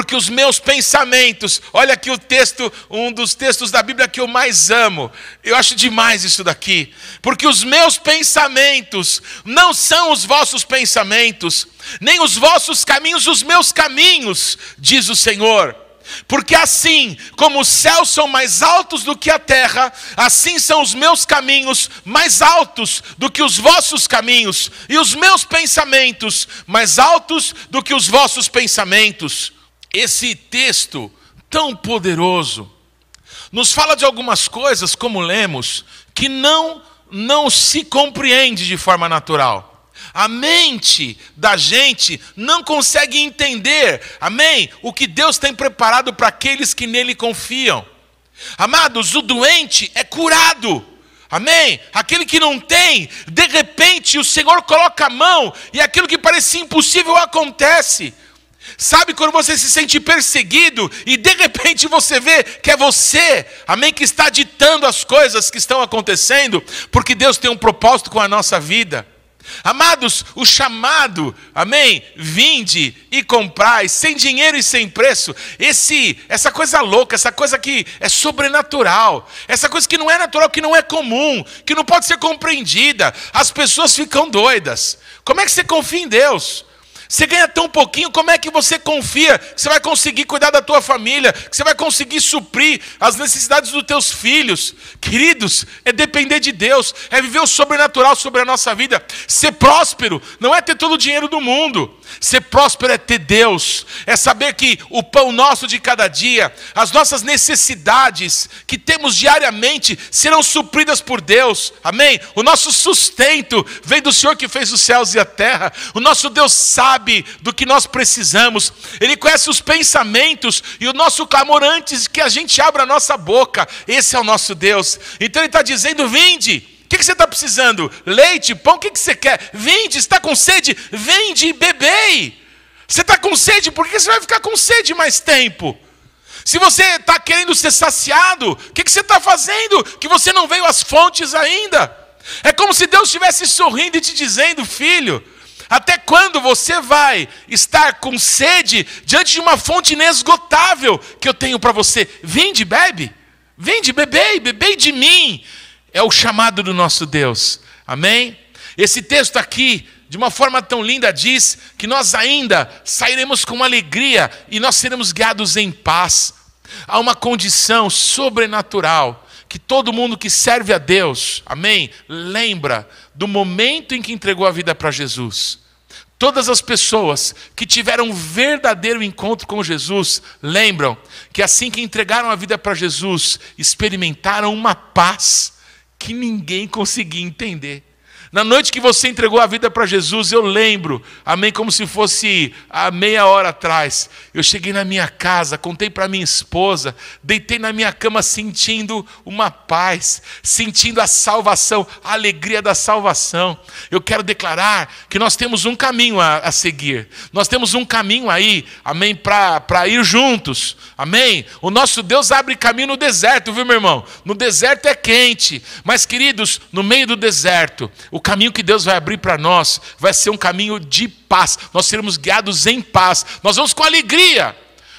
porque os meus pensamentos, olha aqui o texto, um dos textos da Bíblia que eu mais amo, eu acho demais isso daqui, porque os meus pensamentos não são os vossos pensamentos, nem os vossos caminhos os meus caminhos, diz o Senhor. Porque assim como os céus são mais altos do que a terra, assim são os meus caminhos mais altos do que os vossos caminhos, e os meus pensamentos mais altos do que os vossos pensamentos. Esse texto tão poderoso nos fala de algumas coisas, como lemos, que não se compreende de forma natural. A mente da gente não consegue entender, amém, o que Deus tem preparado para aqueles que nele confiam. Amados, o doente é curado, amém? Aquele que não tem, de repente o Senhor coloca a mão e aquilo que parecia impossível acontece. Sabe quando você se sente perseguido e de repente você vê que é você, amém, que está ditando as coisas que estão acontecendo, porque Deus tem um propósito com a nossa vida. Amados, o chamado, amém, vinde e comprai, sem dinheiro e sem preço, essa coisa louca, essa coisa que é sobrenatural, essa coisa que não é natural, que não é comum, que não pode ser compreendida, as pessoas ficam doidas. Como é que você confia em Deus? Você ganha tão pouquinho, como é que você confia que você vai conseguir cuidar da tua família, que você vai conseguir suprir as necessidades dos teus filhos? Queridos, é depender de Deus, é viver o sobrenatural sobre a nossa vida. Ser próspero não é ter todo o dinheiro do mundo. Ser próspero é ter Deus, é saber que o pão nosso de cada dia, as nossas necessidades que temos diariamente serão supridas por Deus, amém? O nosso sustento vem do Senhor que fez os céus e a terra. O nosso Deus sabe do que nós precisamos, Ele conhece os pensamentos e o nosso clamor antes que a gente abra a nossa boca. Esse é o nosso Deus. Então Ele está dizendo, vinde. O que você está precisando? Leite, pão, o que você quer? Vinde, está com sede? Vinde e bebei. Você está com sede, por que você vai ficar com sede mais tempo? Se você está querendo ser saciado, o que você está fazendo? Que você não veio às fontes ainda. É como se Deus estivesse sorrindo e te dizendo, filho, até quando você vai estar com sede diante de uma fonte inesgotável que eu tenho para você? Vinde, bebe. Vinde, bebei de mim. É o chamado do nosso Deus. Amém? Esse texto aqui, de uma forma tão linda, diz que nós ainda sairemos com alegria e nós seremos guiados em paz. Há uma condição sobrenatural que todo mundo que serve a Deus, amém, lembra do momento em que entregou a vida para Jesus. Todas as pessoas que tiveram um verdadeiro encontro com Jesus lembram que assim que entregaram a vida para Jesus, experimentaram uma paz que ninguém conseguia entender. Na noite que você entregou a vida para Jesus, eu lembro, amém, como se fosse há meia hora atrás. Eu cheguei na minha casa, contei para minha esposa, deitei na minha cama sentindo uma paz, sentindo a salvação, a alegria da salvação. Eu quero declarar que nós temos um caminho a seguir. Nós temos um caminho aí, amém, para ir juntos, amém. O nosso Deus abre caminho no deserto, viu, meu irmão? No deserto é quente, mas queridos, no meio do deserto, o caminho que Deus vai abrir para nós vai ser um caminho de paz. Nós seremos guiados em paz. Nós vamos com alegria.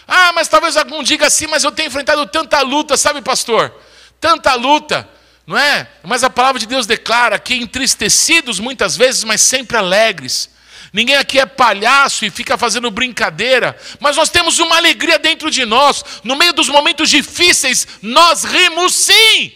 Ah, mas talvez algum diga assim, mas eu tenho enfrentado tanta luta, sabe, pastor? Tanta luta, não é? Mas a palavra de Deus declara que entristecidos muitas vezes, mas sempre alegres. Ninguém aqui é palhaço e fica fazendo brincadeira, mas nós temos uma alegria dentro de nós. No meio dos momentos difíceis, nós rimos sim.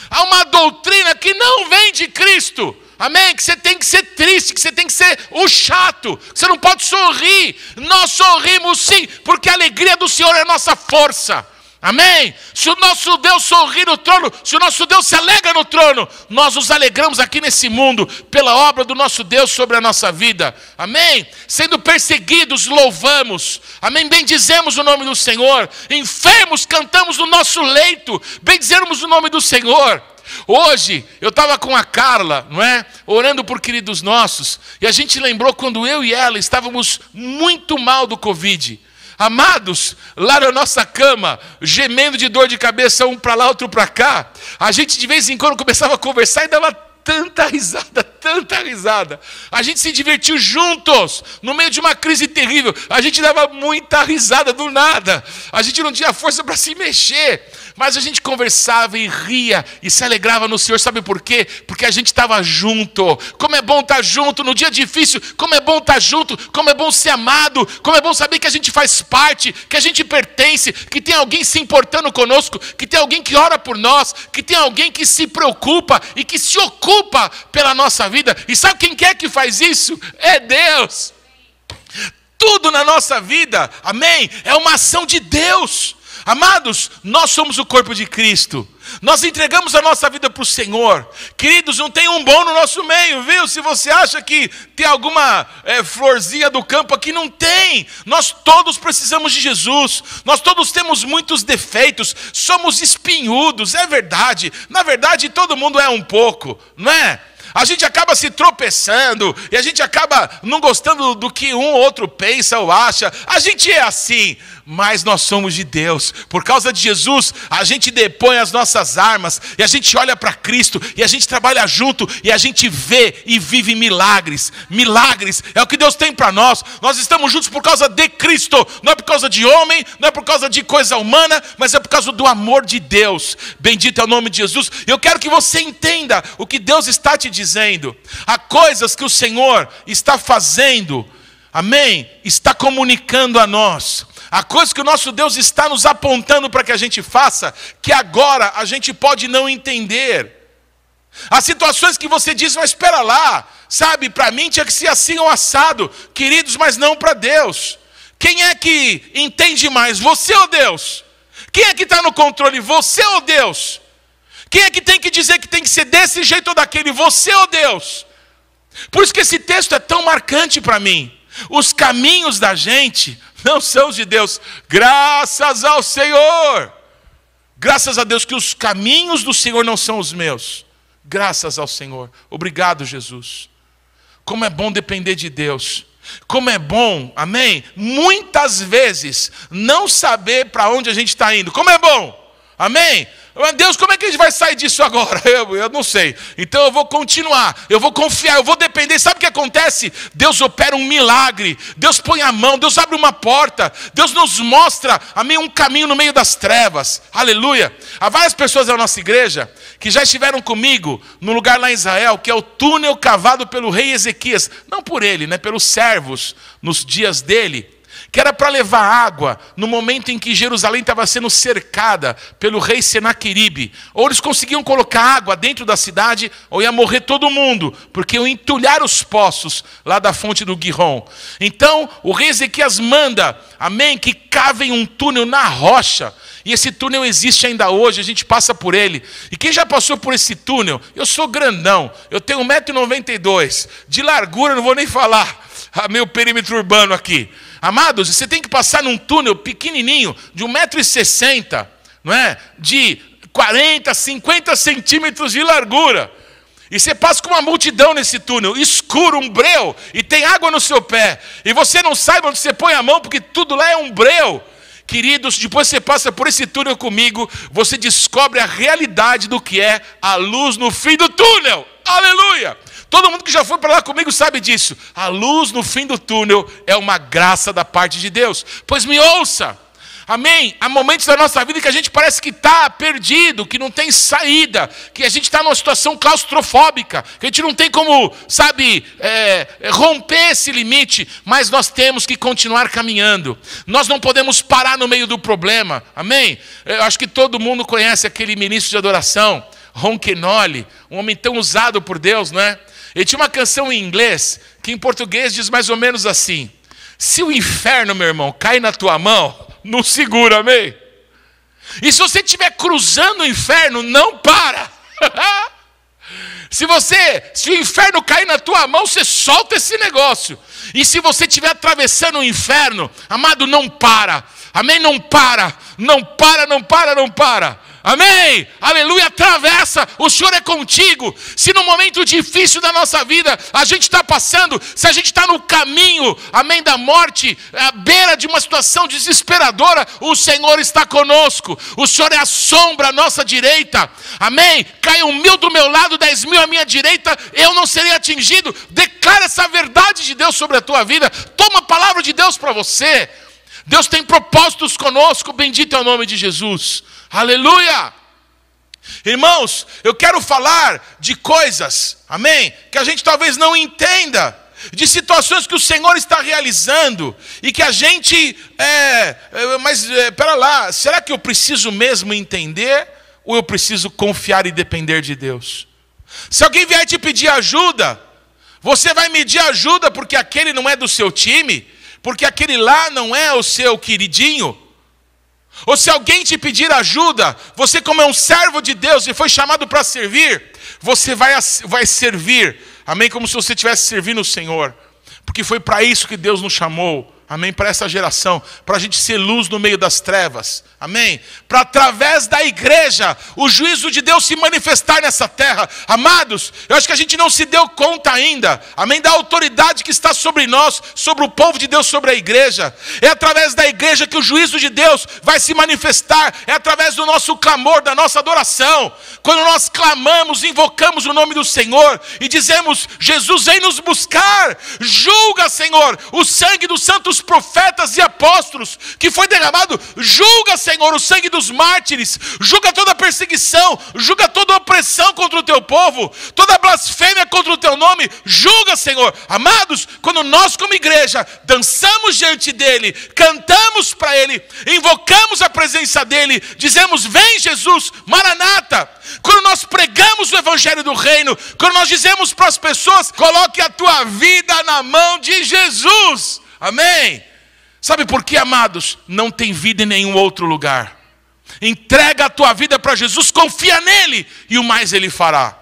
Há uma doutrina que não vem de Cristo. Amém? Que você tem que ser triste, que você tem que ser o chato, que você não pode sorrir. Nós sorrimos sim, porque a alegria do Senhor é a nossa força. Amém? Se o nosso Deus sorri no trono, se o nosso Deus se alegra no trono, nós nos alegramos aqui nesse mundo pela obra do nosso Deus sobre a nossa vida. Amém? Sendo perseguidos, louvamos. Amém? Bendizemos o nome do Senhor. Enfermos, cantamos no nosso leito. Bendizemos o nome do Senhor. Hoje, eu estava com a Carla, não é? Orando por queridos nossos. E a gente lembrou quando eu e ela estávamos muito mal do Covid. Amados, lá na nossa cama, gemendo de dor de cabeça, um para lá, outro para cá. A gente de vez em quando começava a conversar e dava tanta risada, tanta risada. A gente se divertiu juntos, no meio de uma crise terrível. A gente dava muita risada do nada. A gente não tinha força para se mexer. Mas a gente conversava e ria e se alegrava no Senhor. Sabe por quê? Porque a gente estava junto. Como é bom estar junto no dia difícil. Como é bom estar junto. Como é bom ser amado. Como é bom saber que a gente faz parte, que a gente pertence, que tem alguém se importando conosco, que tem alguém que ora por nós, que tem alguém que se preocupa e que se ocupa pela nossa vida. E sabe quem é que faz isso? É Deus. Tudo na nossa vida, amém? É uma ação de Deus. Amados, nós somos o corpo de Cristo. Nós entregamos a nossa vida para o Senhor. Queridos, não tem um bom no nosso meio, viu? Se você acha que tem alguma florzinha do campo aqui, não tem. Nós todos precisamos de Jesus. Nós todos temos muitos defeitos. Somos espinhudos, é verdade. Na verdade, todo mundo é um pouco, não é? A gente acaba se tropeçando e a gente acaba não gostando do que um ou outro pensa ou acha. A gente é assim, mas nós somos de Deus. Por causa de Jesus, a gente depõe as nossas armas e a gente olha para Cristo e a gente trabalha junto e a gente vê e vive milagres. Milagres é o que Deus tem para nós. Nós estamos juntos por causa de Cristo. Não é por causa de homem, não é por causa de coisa humana, mas é por causa do amor de Deus. Bendito é o nome de Jesus. Eu quero que você entenda o que Deus está te dizendo. Há coisas que o Senhor está fazendo, amém? Está comunicando a nós. Há coisas que o nosso Deus está nos apontando para que a gente faça, que agora a gente pode não entender. Há situações que você diz, mas espera lá, sabe, para mim tinha que ser assim ou assado. Queridos, mas não para Deus. Quem é que entende mais, você ou Deus? Quem é que está no controle, você ou Deus? Quem é que tem que dizer que tem que ser desse jeito ou daquele, você ou Deus? Por isso que esse texto é tão marcante para mim. Os caminhos da gente não são os de Deus. Graças ao Senhor. Graças a Deus que os caminhos do Senhor não são os meus. Graças ao Senhor. Obrigado, Jesus. Como é bom depender de Deus. Como é bom, amém? Muitas vezes não saber para onde a gente está indo. Como é bom, amém? Deus, como é que a gente vai sair disso agora? Eu não sei. Então eu vou continuar, eu vou confiar, eu vou depender. Sabe o que acontece? Deus opera um milagre. Deus põe a mão, Deus abre uma porta. Deus nos mostra, amém, um caminho no meio das trevas. Aleluia. Há várias pessoas da nossa igreja que já estiveram comigo no lugar lá em Israel, que é o túnel cavado pelo rei Ezequias. Não por ele, né? Pelos servos nos dias dele. Que era para levar água no momento em que Jerusalém estava sendo cercada pelo rei Senaqueribe. Ou eles conseguiam colocar água dentro da cidade, ou ia morrer todo mundo, porque iam entulhar os poços lá da fonte do Gihon. Então, o rei Ezequias manda, amém, que cavem um túnel na rocha. E esse túnel existe ainda hoje, a gente passa por ele. E quem já passou por esse túnel? Eu sou grandão, eu tenho 1,92 m. De largura, não vou nem falar, meu perímetro urbano aqui. Amados, você tem que passar num túnel pequenininho, de 1,60 m, não é? De 40, 50 centímetros de largura. E você passa com uma multidão nesse túnel, escuro, um breu, e tem água no seu pé. E você não sabe onde você põe a mão, porque tudo lá é um breu. Queridos, depois você passa por esse túnel comigo, você descobre a realidade do que é a luz no fim do túnel. Aleluia! Todo mundo que já foi para lá comigo sabe disso. A luz no fim do túnel é uma graça da parte de Deus. Pois me ouça, amém? Há momentos da nossa vida que a gente parece que está perdido, que não tem saída, que a gente está numa situação claustrofóbica, que a gente não tem como, sabe, romper esse limite, mas nós temos que continuar caminhando. Nós não podemos parar no meio do problema, amém? Eu acho que todo mundo conhece aquele ministro de adoração, Ron Kenoly, um homem tão usado por Deus, não é? Ele tinha uma canção em inglês, que em português diz mais ou menos assim: se o inferno, meu irmão, cai na tua mão, não segura, amém? E se você estiver cruzando o inferno, não para. Se o inferno cair na tua mão, você solta esse negócio. E se você estiver atravessando o inferno, amado, não para. Amém? Não para, não para, não para, não para. Amém, aleluia, atravessa, o Senhor é contigo. Se no momento difícil da nossa vida, a gente está passando, se a gente está no caminho, amém, da morte, à beira de uma situação desesperadora, o Senhor está conosco. O Senhor é a sombra à nossa direita, amém. Caiam 1000 do meu lado, 10.000 à minha direita, eu não serei atingido. Declara essa verdade de Deus sobre a tua vida, toma a palavra de Deus para você. Deus tem propósitos conosco, bendito é o nome de Jesus. Aleluia! Irmãos, eu quero falar de coisas, amém, que a gente talvez não entenda, de situações que o Senhor está realizando, e que a gente, pera lá, será que eu preciso mesmo entender, ou eu preciso confiar e depender de Deus? Se alguém vier te pedir ajuda, você vai medir ajuda porque aquele não é do seu time, porque aquele lá não é o seu queridinho? Ou se alguém te pedir ajuda, você, como é um servo de Deus e foi chamado para servir, você vai servir, amém, como se você estivesse servindo o Senhor, porque foi para isso que Deus nos chamou, amém, para essa geração, para a gente ser luz no meio das trevas, amém, para através da igreja, o juízo de Deus se manifestar nessa terra. Amados, eu acho que a gente não se deu conta ainda, amém, da autoridade que está sobre nós, sobre o povo de Deus, sobre a igreja. É através da igreja que o juízo de Deus vai se manifestar, é através do nosso clamor, da nossa adoração. Quando nós clamamos, invocamos o nome do Senhor e dizemos: Jesus, vem nos buscar, julga, Senhor, o sangue dos santos profetas e apóstolos que foi derramado, julga, Senhor, o sangue dos mártires, julga toda perseguição, julga toda opressão contra o teu povo, toda blasfêmia contra o teu nome, julga, Senhor. Amados, quando nós como igreja dançamos diante dele, cantamos para ele, invocamos a presença dele, dizemos: vem Jesus, Maranata. Quando nós pregamos o evangelho do reino, quando nós dizemos para as pessoas: coloque a tua vida na mão de Jesus, amém. Sabe por quê, amados? Não tem vida em nenhum outro lugar. Entrega a tua vida para Jesus, confia nele e o mais ele fará.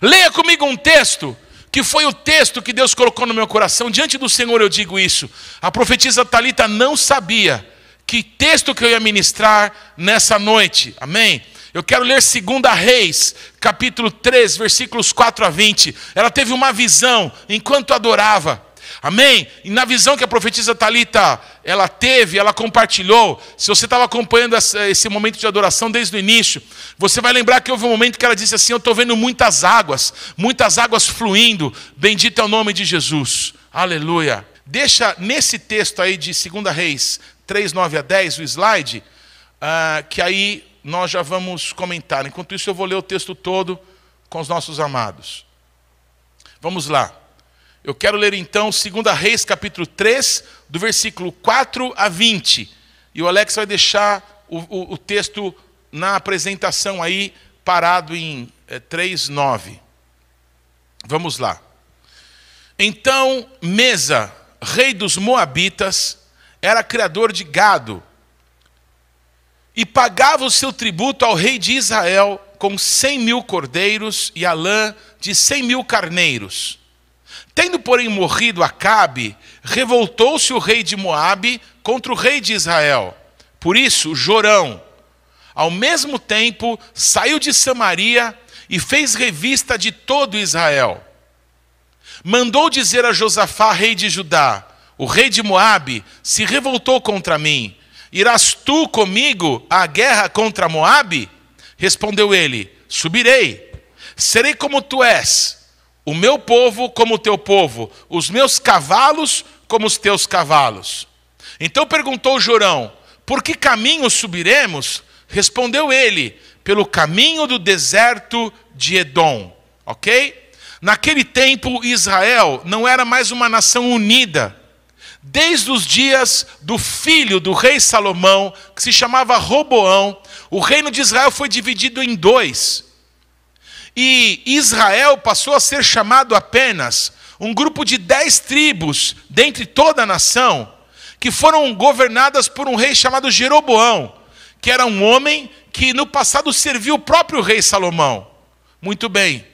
Leia comigo um texto, que foi o texto que Deus colocou no meu coração. Diante do Senhor eu digo isso. A profetisa Talita não sabia que texto que eu ia ministrar nessa noite, amém? Eu quero ler 2 Reis, capítulo 3, versículos 4 a 20. Ela teve uma visão enquanto adorava. Amém? E na visão que a profetisa Talita ela teve, ela compartilhou. Se você estava acompanhando esse momento de adoração desde o início, você vai lembrar que houve um momento que ela disse assim: eu estou vendo muitas águas fluindo. Bendito é o nome de Jesus. Aleluia. Deixa nesse texto aí de 2 Reis 3, 9 a 10, o slide, que aí nós já vamos comentar. Enquanto isso eu vou ler o texto todo com os nossos amados. Vamos lá. Eu quero ler então 2 Reis capítulo 3, do versículo 4 a 20. E o Alex vai deixar o texto na apresentação aí, parado em 3, 9. Vamos lá. Então Mesa, rei dos Moabitas, era criador de gado, e pagava o seu tributo ao rei de Israel com 100.000 cordeiros e a lã de 100.000 carneiros. Tendo, porém, morrido Acabe, revoltou-se o rei de Moabe contra o rei de Israel. Por isso, Jorão, ao mesmo tempo, saiu de Samaria e fez revista de todo Israel. Mandou dizer a Josafá, rei de Judá: o rei de Moabe se revoltou contra mim. Irás tu comigo à guerra contra Moabe? Respondeu ele: subirei. Serei como tu és. O meu povo como o teu povo, os meus cavalos como os teus cavalos. Então perguntou Jorão: por que caminho subiremos? Respondeu ele: pelo caminho do deserto de Edom. Ok? Naquele tempo Israel não era mais uma nação unida. Desde os dias do filho do rei Salomão, que se chamava Roboão, o reino de Israel foi dividido em 2. E Israel passou a ser chamado apenas um grupo de 10 tribos, dentre toda a nação, que foram governadas por um rei chamado Jeroboão, que era um homem que no passado serviu o próprio rei Salomão. Muito bem.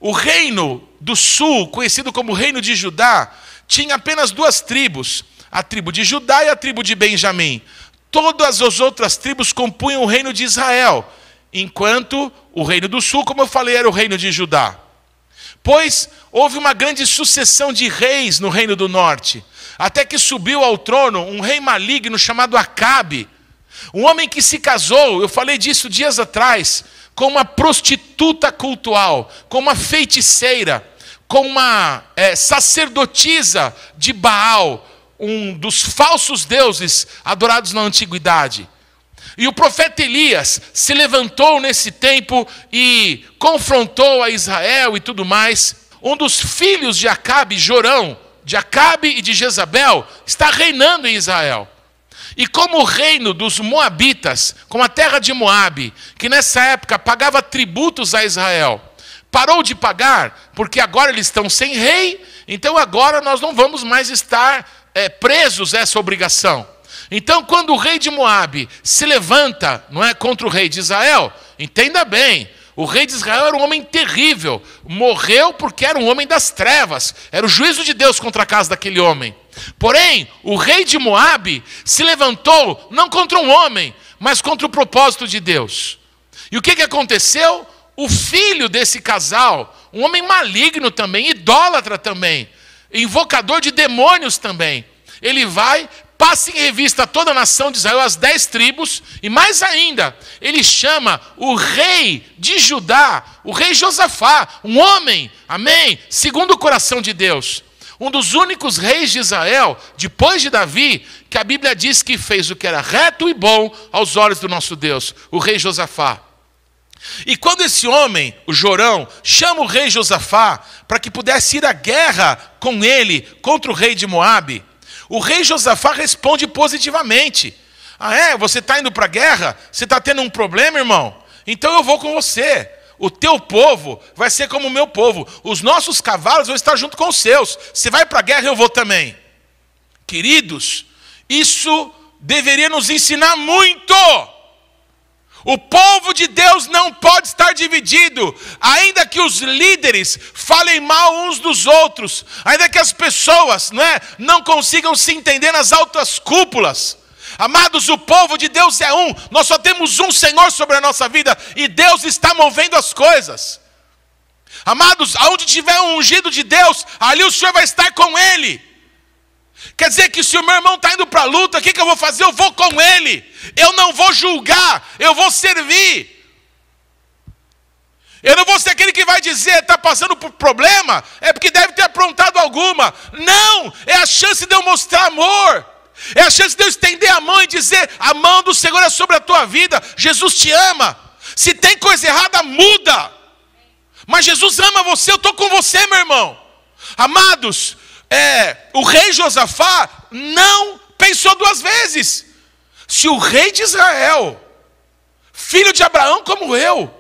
O reino do sul, conhecido como reino de Judá, tinha apenas 2 tribos, a tribo de Judá e a tribo de Benjamim. todas as outras tribos compunham o reino de Israel, enquanto o reino do sul, como eu falei, era o reino de Judá. Pois houve uma grande sucessão de reis no reino do norte, até que subiu ao trono um rei maligno chamado Acabe, um homem que se casou, eu falei disso dias atrás, com uma prostituta cultual, com uma feiticeira, com uma sacerdotisa de Baal, um dos falsos deuses adorados na antiguidade. E o profeta Elias se levantou nesse tempo e confrontou a Israel e tudo mais. Um dos filhos de Acabe, Jorão, de Acabe e de Jezabel, está reinando em Israel. E como o reino dos Moabitas, como a terra de Moabe, que nessa época pagava tributos a Israel, parou de pagar, porque agora eles estão sem rei, então agora nós não vamos mais estar presos a essa obrigação. Então, quando o rei de Moabe se levanta, não é, contra o rei de Israel, entenda bem, o rei de Israel era um homem terrível, morreu porque era um homem das trevas, era o juízo de Deus contra a casa daquele homem. Porém, o rei de Moabe se levantou não contra um homem, mas contra o propósito de Deus. E o que aconteceu? O filho desse casal, um homem maligno também, idólatra também, invocador de demônios também, ele vai, passa em revista toda a nação de Israel, as 10 tribos, e mais ainda, ele chama o rei de Judá, o rei Josafá, um homem, amém, segundo o coração de Deus. Um dos únicos reis de Israel, depois de Davi, que a Bíblia diz que fez o que era reto e bom aos olhos do nosso Deus, o rei Josafá. E quando esse homem, o Jorão, chama o rei Josafá para que pudesse ir à guerra com ele contra o rei de Moabe, o rei Josafá responde positivamente. Ah é? Você está indo para a guerra? Você está tendo um problema, irmão? Então eu vou com você. O teu povo vai ser como o meu povo. Os nossos cavalos vão estar junto com os seus. Você vai para a guerra, eu vou também. Queridos, isso deveria nos ensinar muito. O povo de Deus não pode estar dividido, ainda que os líderes falem mal uns dos outros, ainda que as pessoas não consigam se entender nas altas cúpulas. Amados, o povo de Deus é um, nós só temos um Senhor sobre a nossa vida, e Deus está movendo as coisas. Amados, aonde tiver um ungido de Deus, ali o Senhor vai estar com ele. Quer dizer que se o meu irmão está indo para a luta, o que eu vou fazer? Eu vou com ele. Eu não vou julgar, eu vou servir. Eu não vou ser aquele que vai dizer, está passando por problema, é porque deve ter aprontado alguma. Não, é a chance de eu mostrar amor. É a chance de eu estender a mão e dizer, a mão do Senhor é sobre a tua vida. Jesus te ama. Se tem coisa errada, muda. Mas Jesus ama você, eu estou com você, meu irmão. Amados, o rei Josafá não pensou duas vezes. Se o rei de Israel, filho de Abraão como eu,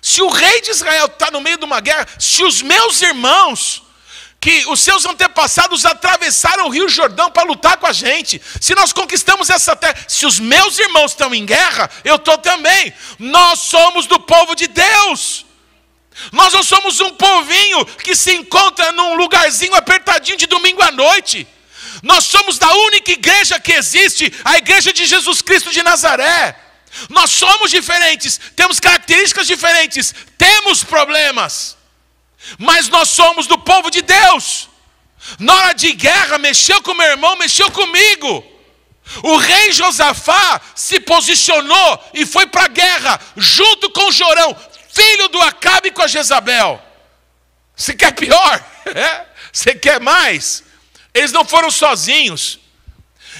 se o rei de Israel está no meio de uma guerra, se os meus irmãos, que os seus antepassados atravessaram o Rio Jordão para lutar com a gente, se nós conquistamos essa terra, se os meus irmãos estão em guerra, eu estou também. Nós somos do povo de Deus. Nós não somos um povinho que se encontra num lugarzinho apertadinho de domingo à noite. Nós somos da única igreja que existe, a igreja de Jesus Cristo de Nazaré. Nós somos diferentes, temos características diferentes, temos problemas, mas nós somos do povo de Deus. Na hora de guerra, mexeu com meu irmão, mexeu comigo. O rei Josafá se posicionou e foi para a guerra, junto com Jorão, filho do Acabe, com a Jezabel. Você quer pior? Você quer mais? Eles não foram sozinhos.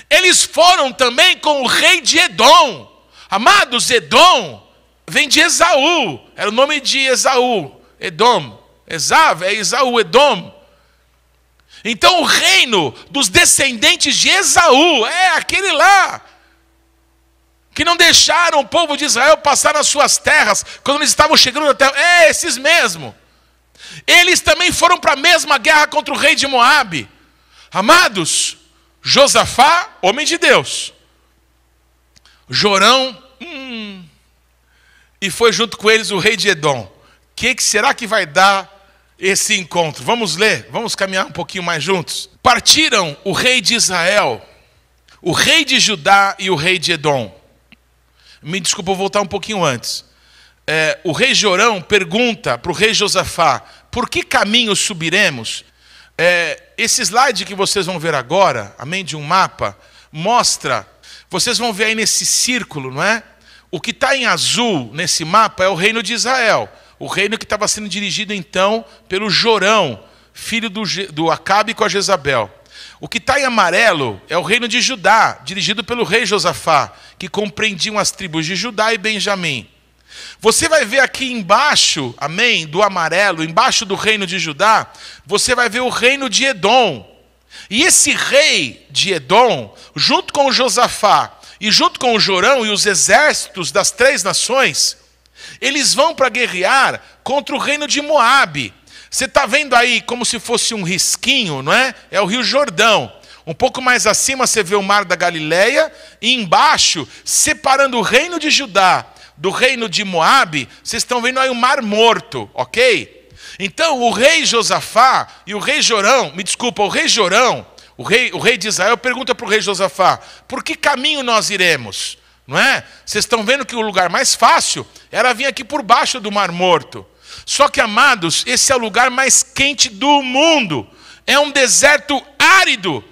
Eles foram também com o rei de Edom. Amados, Edom vem de Esaú. Era o nome de Esaú. Edom. Esav é Esaú, Edom. Então o reino dos descendentes de Esaú é aquele lá que não deixaram o povo de Israel passar nas suas terras quando eles estavam chegando na terra. É esses mesmo. Eles também foram para a mesma guerra contra o rei de Moabe. Amados, Josafá, homem de Deus. Jorão, e foi junto com eles o rei de Edom. O que será que vai dar esse encontro? Vamos ler, vamos caminhar um pouquinho mais juntos. Partiram o rei de Israel, o rei de Judá e o rei de Edom. Me desculpa, vou voltar um pouquinho antes. O rei Jorão pergunta para o rei Josafá, por que caminho subiremos? Esse slide que vocês vão ver agora, amém, de um mapa, mostra, vocês vão ver aí nesse círculo, não é? O que está em azul nesse mapa é o reino de Israel, o reino que estava sendo dirigido então pelo Jorão, filho do Acabe com a Jezabel. O que está em amarelo é o reino de Judá, dirigido pelo rei Josafá, que compreendiam as tribos de Judá e Benjamim. Você vai ver aqui embaixo, amém, do amarelo, embaixo do reino de Judá, você vai ver o reino de Edom. E esse rei de Edom, junto com o Josafá e junto com o Jorão e os exércitos das 3 nações, eles vão para guerrear contra o reino de Moabe. Você está vendo aí como se fosse um risquinho, não é? É o rio Jordão. Um pouco mais acima você vê o mar da Galileia e embaixo, separando o reino de Judá do reino de Moabe, vocês estão vendo aí o Mar Morto, ok? Então o rei Josafá e o rei Jorão, o rei Jorão, o rei de Israel pergunta para o rei Josafá, por que caminho nós iremos? Não é? Vocês estão vendo que o lugar mais fácil era vir aqui por baixo do Mar Morto. Só que, amados, esse é o lugar mais quente do mundo. É um deserto árido.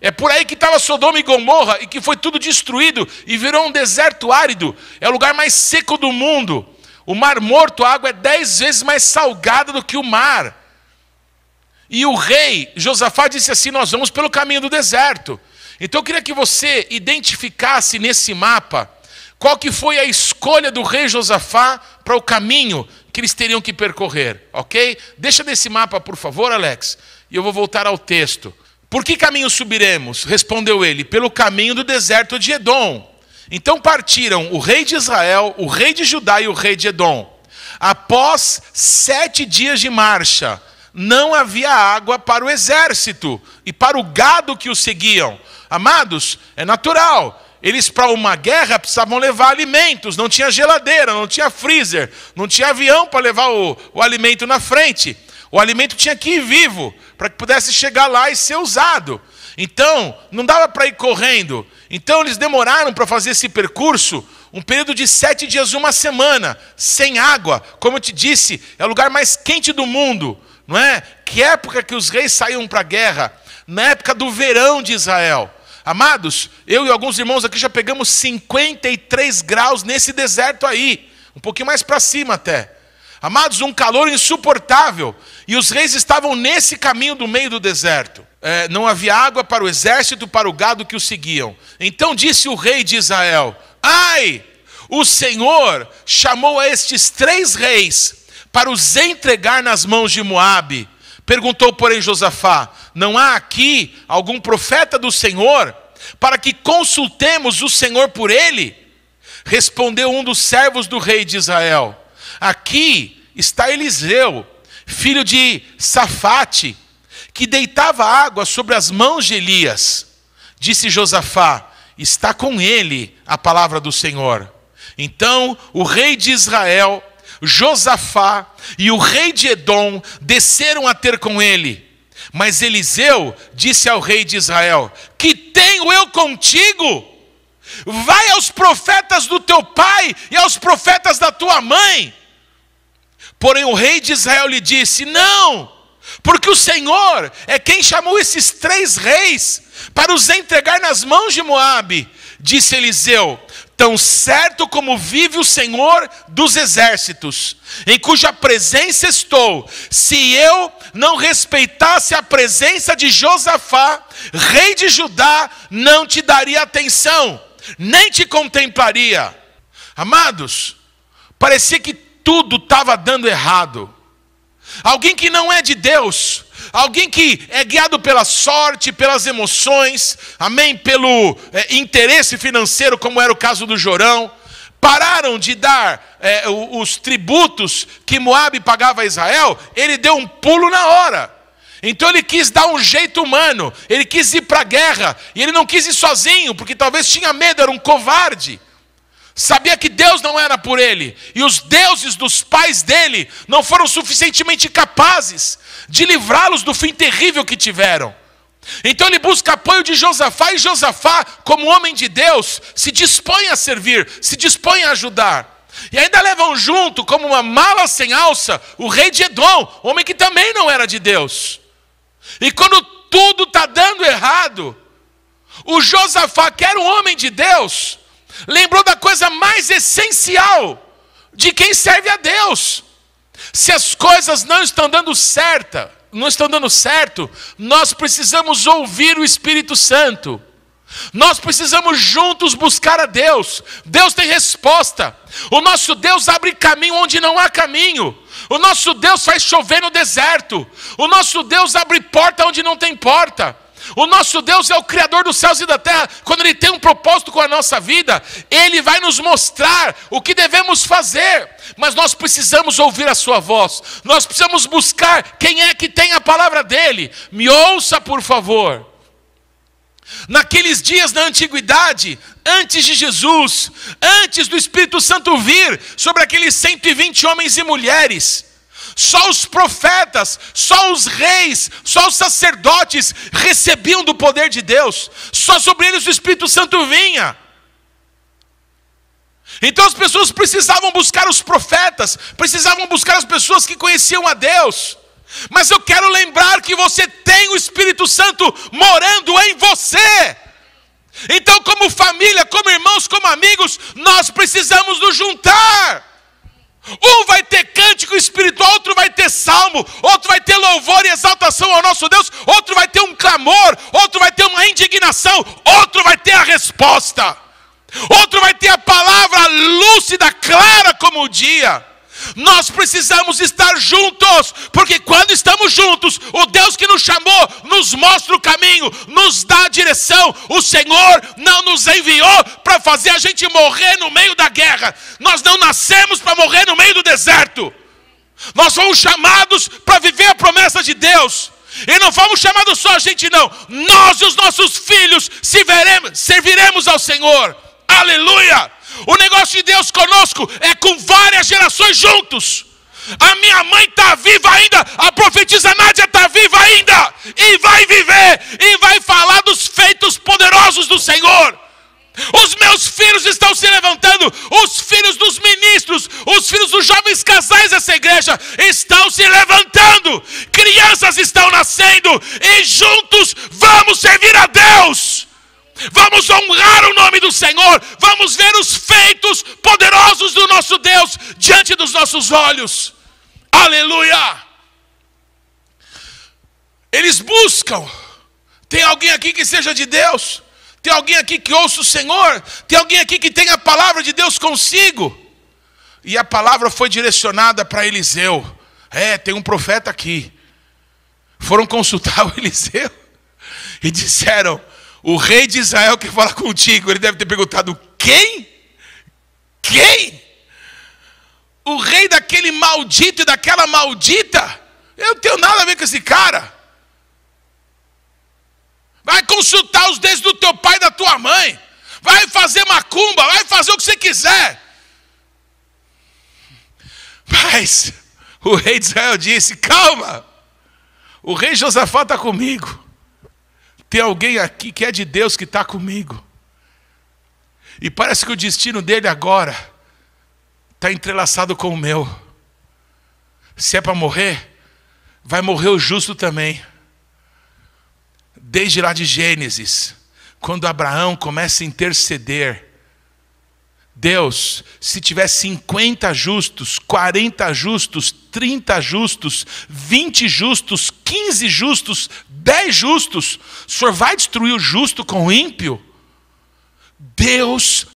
É por aí que estava Sodoma e Gomorra e que foi tudo destruído e virou um deserto árido. É o lugar mais seco do mundo. O Mar Morto, a água é 10 vezes mais salgada do que o mar. E o rei Josafá disse assim, nós vamos pelo caminho do deserto. Então eu queria que você identificasse nesse mapa qual que foi a escolha do rei Josafá para o caminho que eles teriam que percorrer, ok? Deixa nesse mapa, por favor, Alex, e eu vou voltar ao texto. Por que caminho subiremos? Respondeu ele, pelo caminho do deserto de Edom. Então partiram o rei de Israel, o rei de Judá e o rei de Edom. Após 7 dias de marcha, não havia água para o exército e para o gado que os seguiam. Amados, é natural. Eles para uma guerra precisavam levar alimentos. Não tinha geladeira, não tinha freezer, não tinha avião para levar o alimento na frente. O alimento tinha que ir vivo, para que pudesse chegar lá e ser usado. Então, não dava para ir correndo. Então, eles demoraram para fazer esse percurso, um período de 7 dias, 1 semana, sem água. Como eu te disse, é o lugar mais quente do mundo, não é? Que época que os reis saíam para a guerra? Na época do verão de Israel. Amados, eu e alguns irmãos aqui já pegamos 53 graus nesse deserto aí. Um pouquinho mais para cima até. Amados, um calor insuportável. E os reis estavam nesse caminho do meio do deserto. Não havia água para o exército, para o gado que os seguiam. Então disse o rei de Israel, ai, o Senhor chamou a estes 3 reis para os entregar nas mãos de Moabe. Perguntou, porém, Josafá, não há aqui algum profeta do Senhor para que consultemos o Senhor por ele? Respondeu um dos servos do rei de Israel, aqui está Eliseu, filho de Safate, que deitava água sobre as mãos de Elias. Disse Josafá, está com ele a palavra do Senhor. Então o rei de Israel, Josafá e o rei de Edom desceram a ter com ele. Mas Eliseu disse ao rei de Israel, que tenho eu contigo? Vai aos profetas do teu pai e aos profetas da tua mãe. Porém o rei de Israel lhe disse, não, porque o Senhor é quem chamou esses 3 reis para os entregar nas mãos de Moabe. Disse Eliseu, tão certo como vive o Senhor dos exércitos, em cuja presença estou, se eu não respeitasse a presença de Josafá, rei de Judá, não te daria atenção, nem te contemplaria. Amados, parecia que tudo estava dando errado. Alguém que não é de Deus, alguém que é guiado pela sorte, pelas emoções, amém, pelo interesse financeiro, como era o caso do Jorão, pararam de dar os tributos que Moabe pagava a Israel, ele deu um pulo na hora. Então ele quis dar um jeito humano, ele quis ir para a guerra, e ele não quis ir sozinho, porque talvez tinha medo, era um covarde. Sabia que Deus não era por ele, e os deuses dos pais dele não foram suficientemente capazes de livrá-los do fim terrível que tiveram. Então ele busca apoio de Josafá, e Josafá, como homem de Deus, se dispõe a servir, se dispõe a ajudar. E ainda levam junto, como uma mala sem alça, o rei de Edom, homem que também não era de Deus. E quando tudo está dando errado, o Josafá, que era um homem de Deus, lembrou da coisa mais essencial de quem serve a Deus. Se as coisas não estão dando certo, nós precisamos ouvir o Espírito Santo. Nós precisamos juntos buscar a Deus. Deus tem resposta. O nosso Deus abre caminho onde não há caminho. O nosso Deus faz chover no deserto. O nosso Deus abre porta onde não tem porta. O nosso Deus é o Criador dos céus e da terra. Quando Ele tem um propósito com a nossa vida, Ele vai nos mostrar o que devemos fazer. Mas nós precisamos ouvir a sua voz. Nós precisamos buscar quem é que tem a palavra dEle. Me ouça, por favor. Naqueles dias da antiguidade, antes de Jesus, antes do Espírito Santo vir sobre aqueles 120 homens e mulheres, só os profetas, só os reis, só os sacerdotes recebiam do poder de Deus. Só sobre eles o Espírito Santo vinha. Então as pessoas precisavam buscar os profetas, precisavam buscar as pessoas que conheciam a Deus. Mas eu quero lembrar que você tem o Espírito Santo morando em você. Então, como família, como irmãos, como amigos, nós precisamos nos juntar. Um vai ter cântico espiritual, outro vai ter salmo, outro vai ter louvor e exaltação ao nosso Deus, outro vai ter um clamor, outro vai ter uma indignação, outro vai ter a resposta, outro vai ter a palavra lúcida, clara como o dia. Nós precisamos estar juntos, porque quando estamos juntos, o Deus que nos chamou nos mostra o caminho, nos dá a direção. O Senhor não nos enviou para fazer a gente morrer no meio da guerra. Nós não nascemos para morrer no meio do deserto. Nós fomos chamados para viver a promessa de Deus. E não fomos chamados só a gente não. Nós e os nossos filhos serviremos ao Senhor. Aleluia! O negócio de Deus conosco é com várias gerações juntos. A minha mãe está viva ainda, a profetisa Nádia está viva ainda, e vai viver, e vai falar dos feitos poderosos do Senhor. Os meus filhos estão se levantando, os filhos dos ministros, os filhos dos jovens casais dessa igreja estão se levantando. Crianças estão nascendo, e juntos vamos servir a Deus. Vamos honrar o nome do Senhor. Vamos ver os feitos poderosos do nosso Deus diante dos nossos olhos. Aleluia! Eles buscam. Tem alguém aqui que seja de Deus? Tem alguém aqui que ouça o Senhor? Tem alguém aqui que tenha a palavra de Deus consigo? E a palavra foi direcionada para Eliseu. Tem um profeta aqui. Foram consultar o Eliseu e disseram: o rei de Israel quer falar contigo. Ele deve ter perguntado: quem? Quem? O rei daquele maldito e daquela maldita? Eu não tenho nada a ver com esse cara. Vai consultar os deuses do teu pai e da tua mãe. Vai fazer macumba, vai fazer o que você quiser. Mas o rei de Israel disse: calma, o rei Josafá está comigo. Tem alguém aqui que é de Deus que está comigo. E parece que o destino dele agora está entrelaçado com o meu. Se é para morrer, vai morrer o justo também. Desde lá de Gênesis, quando Abraão começa a interceder, Deus, se tiver 50 justos, 40 justos, 30 justos, 20 justos, 15 justos, 10 justos, o Senhor vai destruir o justo com o ímpio? Deus